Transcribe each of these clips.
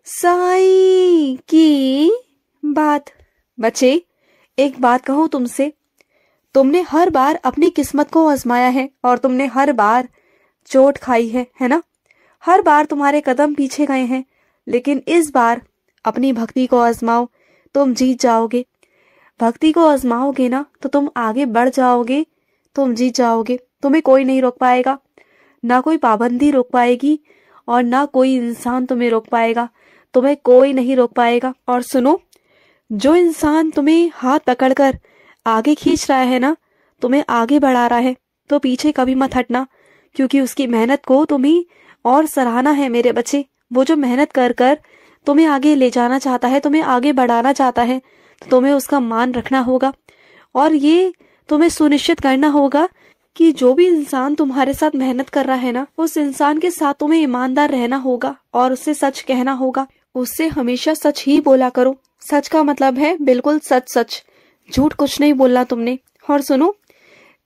साई की बात। बच्चे, एक बात कहूं तुमसे, तुमने हर बार अपनी किस्मत को आजमाया है और तुमने हर बार चोट खाई है ना। हर बार तुम्हारे कदम पीछे गए हैं, लेकिन इस बार अपनी भक्ति को आजमाओ, तुम जीत जाओगे। भक्ति को आजमाओगे ना तो तुम आगे बढ़ जाओगे, तुम जीत जाओगे। तुम्हें कोई नहीं रोक पाएगा, ना कोई पाबंदी रोक पाएगी और ना कोई इंसान तुम्हें रोक पाएगा। तुम्हें कोई नहीं रोक पाएगा। और सुनो, जो इंसान तुम्हें हाथ पकड़कर आगे खींच रहा है ना, तुम्हें आगे बढ़ा रहा है, तो पीछे कभी मत हटना, क्योंकि उसकी मेहनत को तुम्हें और सराहना है मेरे बच्चे। वो जो मेहनत कर कर तुम्हें आगे ले जाना चाहता है, तुम्हें आगे बढ़ाना चाहता है, तो तुम्हें उसका मान रखना होगा। और ये तुम्हें सुनिश्चित करना होगा कि जो भी इंसान तुम्हारे साथ मेहनत कर रहा है ना, उस इंसान के साथ तुम्हें ईमानदार रहना होगा और उससे सच कहना होगा। उससे हमेशा सच ही बोला करो। सच का मतलब है बिल्कुल सच सच, झूठ कुछ नहीं बोलना तुमने। और सुनो,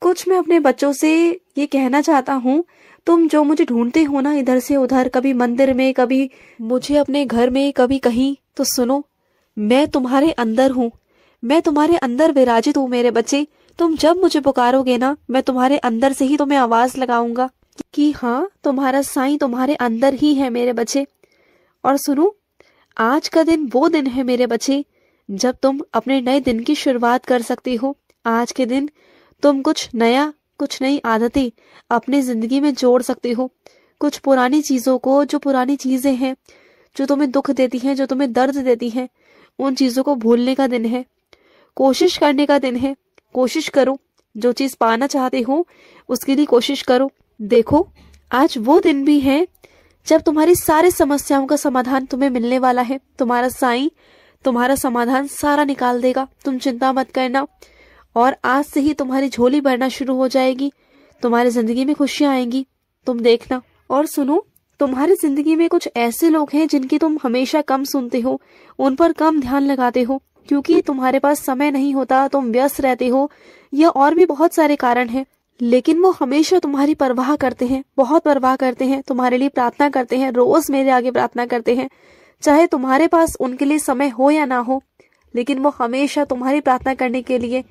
कुछ मैं अपने बच्चों से ये कहना चाहता हूँ, तुम जो मुझे ढूंढते हो ना इधर से उधर, कभी मंदिर में, कभी मुझे अपने घर में, कभी कहीं, तो सुनो, मैं तुम्हारे अंदर हूँ, मैं तुम्हारे अंदर विराजित हूँ मेरे बच्चे। तुम जब मुझे पुकारोगे ना, मैं तुम्हारे अंदर से ही तुम्हें आवाज लगाऊंगा कि हाँ, तुम्हारा साईं तुम्हारे अंदर ही है मेरे बच्चे। और सुनो, आज का दिन वो दिन है मेरे बच्चे जब तुम अपने नए दिन की शुरुआत कर सकती हो। आज के दिन तुम कुछ नया, कुछ नई आदतें अपनी जिंदगी में जोड़ सकते हो। कुछ पुरानी चीजों को, जो पुरानी चीजें हैं जो तुम्हें दुख देती हैं, जो तुम्हें दर्द देती हैं, उन चीजों को भूलने का दिन है, कोशिश करने का दिन है। कोशिश करो, जो चीज पाना चाहते हो उसके लिए कोशिश करो। देखो, आज वो दिन भी है जब तुम्हारी सारी समस्याओं का समाधान तुम्हें मिलने वाला है। तुम्हारा साईं तुम्हारा समाधान सारा निकाल देगा, तुम चिंता मत करना। और आज से ही तुम्हारी झोली भरना शुरू हो जाएगी, तुम्हारी जिंदगी में खुशियां आएंगी, तुम देखना। और सुनो, तुम्हारी जिंदगी में कुछ ऐसे लोग हैं जिनकी तुम हमेशा कम सुनते हो, उन पर कम ध्यान लगाते हो, क्योंकि तुम्हारे पास समय नहीं होता, तुम व्यस्त रहते हो, या और भी बहुत सारे कारण हैं। लेकिन वो हमेशा तुम्हारी परवाह करते हैं, बहुत परवाह करते हैं, तुम्हारे लिए प्रार्थना करते हैं, रोज मेरे आगे प्रार्थना करते हैं। चाहे तुम्हारे पास उनके लिए समय हो या ना हो, लेकिन वो हमेशा तुम्हारी प्रार्थना करने के लिए,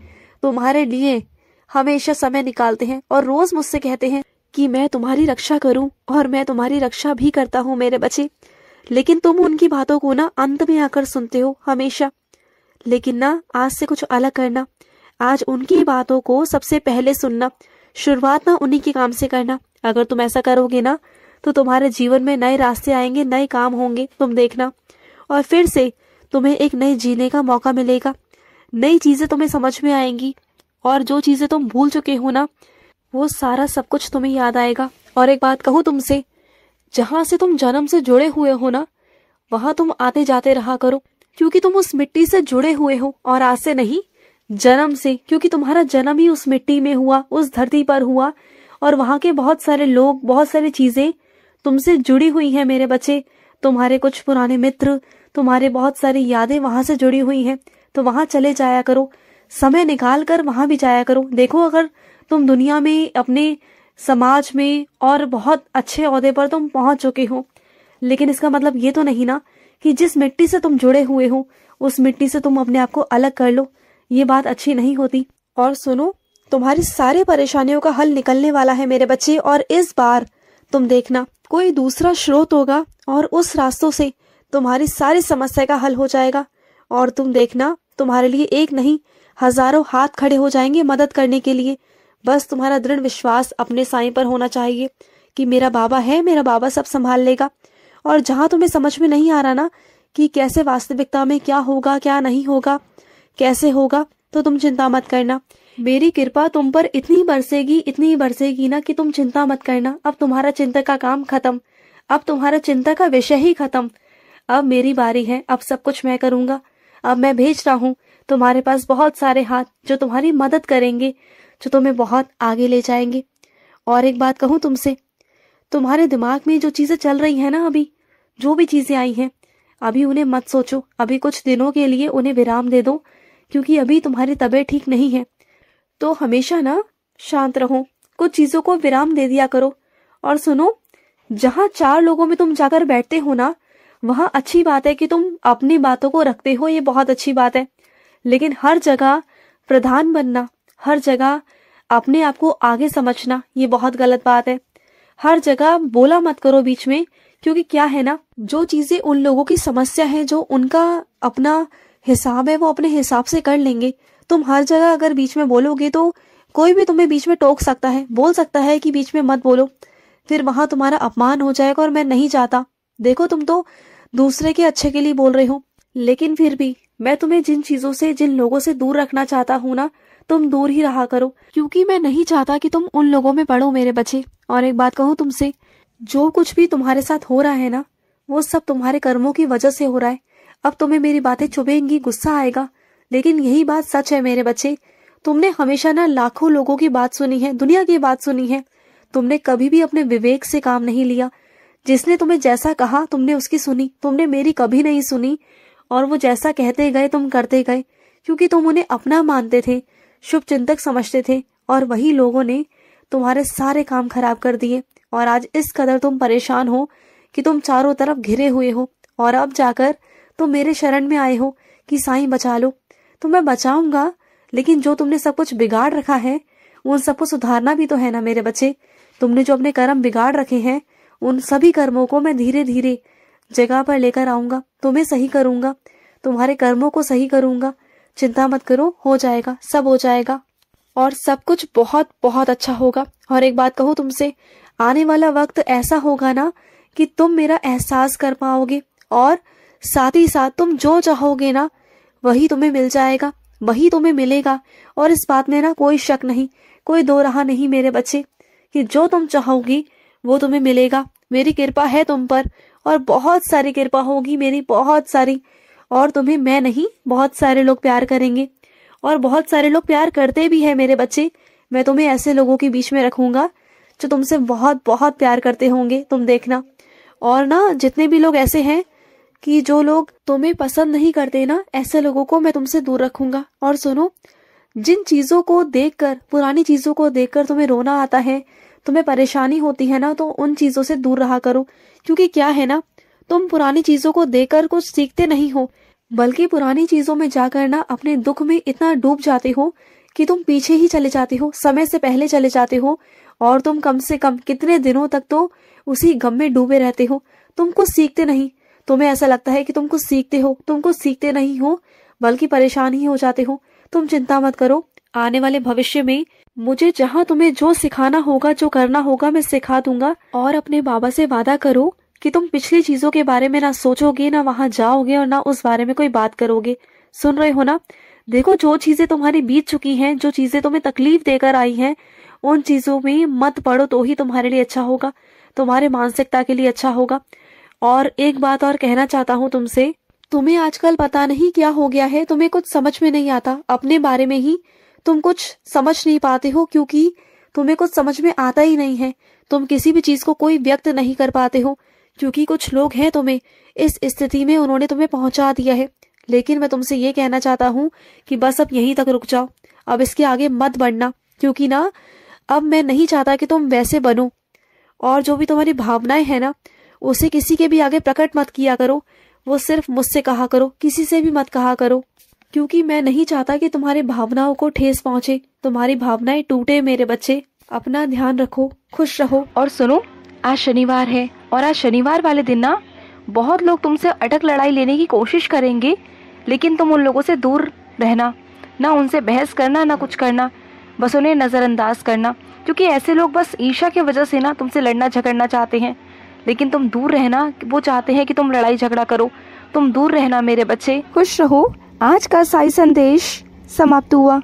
तुम्हारे लिए हमेशा समय निकालते हैं और रोज मुझसे कहते हैं कि मैं तुम्हारी रक्षा करूं, और मैं तुम्हारी रक्षा भी करता हूं मेरे बच्चे। लेकिन तुम उनकी बातों को ना अंत में आकर सुनते हो हमेशा। लेकिन ना, आज से कुछ अलग करना। आज उनकी बातों को सबसे पहले सुनना, शुरुआत ना उन्हीं के काम से करना। अगर तुम ऐसा करोगे ना, तो तुम्हारे जीवन में नए रास्ते आएंगे, नए काम होंगे, तुम देखना। और फिर से तुम्हें एक नए जीने का मौका मिलेगा, नई चीजें तुम्हें समझ में आएंगी, और जो चीजें तुम भूल चुके हो ना, वो सारा सब कुछ तुम्हें याद आएगा। और एक बात कहूँ तुमसे, जहां से तुम जन्म से जुड़े हुए हो ना, वहां तुम आते जाते रहा करो, क्योंकि तुम उस मिट्टी से जुड़े हुए हो। और आज से नहीं, जन्म से, क्योंकि तुम्हारा जन्म ही उस मिट्टी में हुआ, उस धरती पर हुआ। और वहां के बहुत सारे लोग, बहुत सारी चीजें तुमसे जुड़ी हुई हैं मेरे बच्चे। तुम्हारे कुछ पुराने मित्र, तुम्हारे बहुत सारी यादें वहां से जुड़ी हुई हैं। तो वहां चले जाया करो, समय निकाल कर वहां भी जाया करो। देखो, अगर तुम दुनिया में, अपने समाज में और बहुत अच्छे ओहदे पर तुम पहुंच चुके हो, लेकिन इसका मतलब ये तो नहीं ना कि जिस मिट्टी से तुम जुड़े हुए हो उस मिट्टी से तुम अपने आप को अलग कर लो। ये बात अच्छी नहीं होती। और सुनो, तुम्हारी सारी परेशानियों का हल निकलने वाला है मेरे बच्चे। और इस बार तुम देखना, कोई दूसरा स्रोत होगा और उस रास्तों से तुम्हारी सारी समस्या का हल हो जाएगा। और तुम देखना, तुम्हारे लिए एक नहीं, हजारों हाथ खड़े हो जाएंगे मदद करने के लिए। बस तुम्हारा दृढ़ विश्वास अपने साईं पर होना चाहिए कि मेरा बाबा है, मेरा बाबा सब संभाल लेगा। और जहां तुम्हें समझ में नहीं आ रहा ना कि कैसे वास्तविकता में क्या होगा, क्या नहीं होगा, कैसे होगा, तो तुम चिंता मत करना। मेरी कृपा तुम पर इतनी बरसेगी, इतनी बरसेगी ना कि तुम चिंता मत करना। अब तुम्हारा चिंता का काम खत्म, अब तुम्हारा चिंता का विषय ही खत्म। अब मेरी बारी है, अब सब कुछ मैं करूंगा। अब मैं भेज रहा हूँ तुम्हारे पास बहुत सारे हाथ जो तुम्हारी मदद करेंगे, जो तुम्हें बहुत आगे ले जाएंगे। और एक बात कहूँ तुमसे, तुम्हारे दिमाग में जो चीजें चल रही है ना, अभी जो भी चीजें आई हैं, अभी उन्हें मत सोचो। अभी कुछ दिनों के लिए उन्हें विराम दे दो, क्योंकि अभी तुम्हारी तबीयत ठीक नहीं है। तो हमेशा ना शांत रहो, कुछ चीजों को विराम दे दिया करो। और सुनो, जहां 4 लोगों में तुम जाकर बैठते हो ना, वहाँ अच्छी बात है कि तुम अपनी बातों को रखते हो, ये बहुत अच्छी बात है। लेकिन हर जगह प्रधान बनना, हर जगह अपने आप को आगे समझना, ये बहुत गलत बात है। हर जगह बोला मत करो बीच में, क्योंकि क्या है ना, जो चीजें उन लोगों की समस्या है, जो उनका अपना हिसाब है, वो अपने हिसाब से कर लेंगे। तुम हर जगह अगर बीच में बोलोगे तो कोई भी तुम्हें बीच में टोक सकता है, बोल सकता है कि बीच में मत बोलो, फिर वहां तुम्हारा अपमान हो जाएगा और मैं नहीं चाहता। देखो तुम तो दूसरे के अच्छे के लिए बोल रहे हो, लेकिन फिर भी मैं तुम्हें जिन चीजों से, जिन लोगों से दूर रखना चाहता हूँ ना, तुम दूर ही रहा करो, क्योंकि मैं नहीं चाहता कि तुम उन लोगों में पड़ो मेरे बच्चे। और एक बात कहूँ तुमसे, जो कुछ भी तुम्हारे साथ हो रहा है ना, वो सब तुम्हारे कर्मों की वजह से हो रहा है। अब तुम्हें मेरी बातें चुभेंगी, गुस्सा आएगा, लेकिन यही बात सच है मेरे बच्चे। तुमने हमेशा ना लाखों लोगों की बात सुनी है, दुनिया की बात सुनी है, तुमने कभी भी अपने विवेक से काम नहीं लिया। जिसने तुम्हें जैसा कहा तुमने उसकी सुनी, तुमने मेरी कभी नहीं सुनी। और वो जैसा कहते गए तुम करते गए, क्योंकि तुम उन्हें अपना मानते थे, शुभ चिंतक समझते थे। और वही लोगों ने तुम्हारे सारे काम खराब कर दिए। और आज इस कदर तुम परेशान हो कि तुम चारों तरफ घिरे हुए हो, और अब जाकर तुम मेरे शरण में आए हो कि साईं बचा लो। तो मैं बचाऊंगा, लेकिन जो तुमने सब कुछ बिगाड़ रखा है उन सबको सुधारना भी तो है ना मेरे बच्चे। तुमने जो अपने कर्म बिगाड़ रखे हैं, उन सभी कर्मों को मैं धीरे धीरे जगह पर लेकर आऊंगा, तुम्हें सही करूंगा, तुम्हारे कर्मों को सही करूंगा। चिंता मत करो, हो जाएगा, सब हो जाएगा और सब कुछ बहुत बहुत अच्छा होगा। और एक बात कहूँ तुमसे, आने वाला वक्त ऐसा होगा ना कि तुम मेरा एहसास कर पाओगे, और साथ ही साथ तुम जो चाहोगे ना वही तुम्हें मिल जाएगा, वही तुम्हें मिलेगा। और इस बात में ना कोई शक नहीं, कोई दो राह नहीं मेरे बच्चे, कि जो तुम चाहोगी वो तुम्हें मिलेगा। मेरी कृपा है तुम पर, और बहुत सारी कृपा होगी मेरी, बहुत सारी। और तुम्हें मैं नहीं, बहुत सारे लोग प्यार करेंगे, और बहुत सारे लोग प्यार करते भी हैं मेरे बच्चे। मैं तुम्हें ऐसे लोगों के बीच में रखूंगा जो तुमसे बहुत बहुत प्यार करते होंगे, तुम देखना। और ना जितने भी लोग ऐसे हैं कि जो लोग तुम्हें पसंद नहीं करते ना, ऐसे लोगों को मैं तुमसे दूर रखूंगा। और सुनो, जिन चीजों को देखकर, पुरानी चीजों को देखकर तुम्हें रोना आता है, तुम्हें परेशानी होती है ना, तो उन चीजों से दूर रहा करो। क्योंकि क्या है ना, तुम पुरानी चीजों को देखकर कुछ सीखते नहीं हो, बल्कि पुरानी चीजों में जाकर ना अपने दुख में इतना डूब जाते हो कि तुम पीछे ही चले जाते हो, समय से पहले चले जाते हो। और तुम कम से कम कितने दिनों तक तो उसी गम में डूबे रहते हो, तुम कुछ सीखते नहीं। तुम्हें ऐसा लगता है कि तुम कुछ सीखते हो, तुम कुछ सीखते नहीं हो, बल्कि परेशान ही हो जाते हो। तुम चिंता मत करो, आने वाले भविष्य में मुझे जहाँ तुम्हें जो सिखाना होगा, जो करना होगा, मैं सिखा दूंगा। और अपने बाबा से वादा करो कि तुम पिछली चीजों के बारे में ना सोचोगे, ना वहां जाओगे, और ना उस बारे में कोई बात करोगे। सुन रहे हो ना? देखो, जो चीजें तुम्हारी बीत चुकी हैं, जो चीजें तुम्हें तकलीफ देकर आई हैं, उन चीजों में मत पड़ो, तो ही तुम्हारे लिए अच्छा होगा, तुम्हारे मानसिकता के लिए अच्छा होगा। और एक बात और कहना चाहता हूँ तुमसे, तुम्हें आजकल पता नहीं क्या हो गया है, तुम्हें कुछ समझ में नहीं आता अपने बारे में ही, तुम कुछ समझ नहीं पाते हो, क्योंकि तुम्हें कुछ समझ में आता ही नहीं है। तुम किसी भी चीज को कोई व्यक्त नहीं कर पाते हो, क्योंकि कुछ लोग हैं तुम्हें इस स्थिति में, उन्होंने तुम्हें पहुंचा दिया है। लेकिन मैं तुमसे ये कहना चाहता हूँ कि बस अब यहीं तक रुक जाओ, अब इसके आगे मत बढ़ना, क्योंकि ना अब मैं नहीं चाहता कि तुम वैसे बनो। और जो भी तुम्हारी भावनाएं हैं ना, उसे किसी के भी आगे प्रकट मत किया करो, वो सिर्फ मुझसे कहा करो, किसी से भी मत कहा करो, क्योंकि मैं नहीं चाहता कि तुम्हारी भावनाओं को ठेस पहुंचे, तुम्हारी भावनाएं टूटे मेरे बच्चे। अपना ध्यान रखो, खुश रहो। और सुनो, आज शनिवार है, और आज शनिवार वाले दिन ना बहुत लोग तुमसे अटक लड़ाई लेने की कोशिश करेंगे, लेकिन तुम उन लोगों से दूर रहना, ना उनसे बहस करना, ना कुछ करना, बस उन्हें नजरअंदाज करना, क्योंकि ऐसे लोग बस ईर्ष्या की वजह से ना तुमसे लड़ना झगड़ना चाहते हैं। लेकिन तुम दूर रहना, वो चाहते हैं कि तुम लड़ाई झगड़ा करो, तुम दूर रहना मेरे बच्चे। खुश रहो। आज का साई संदेश समाप्त हुआ।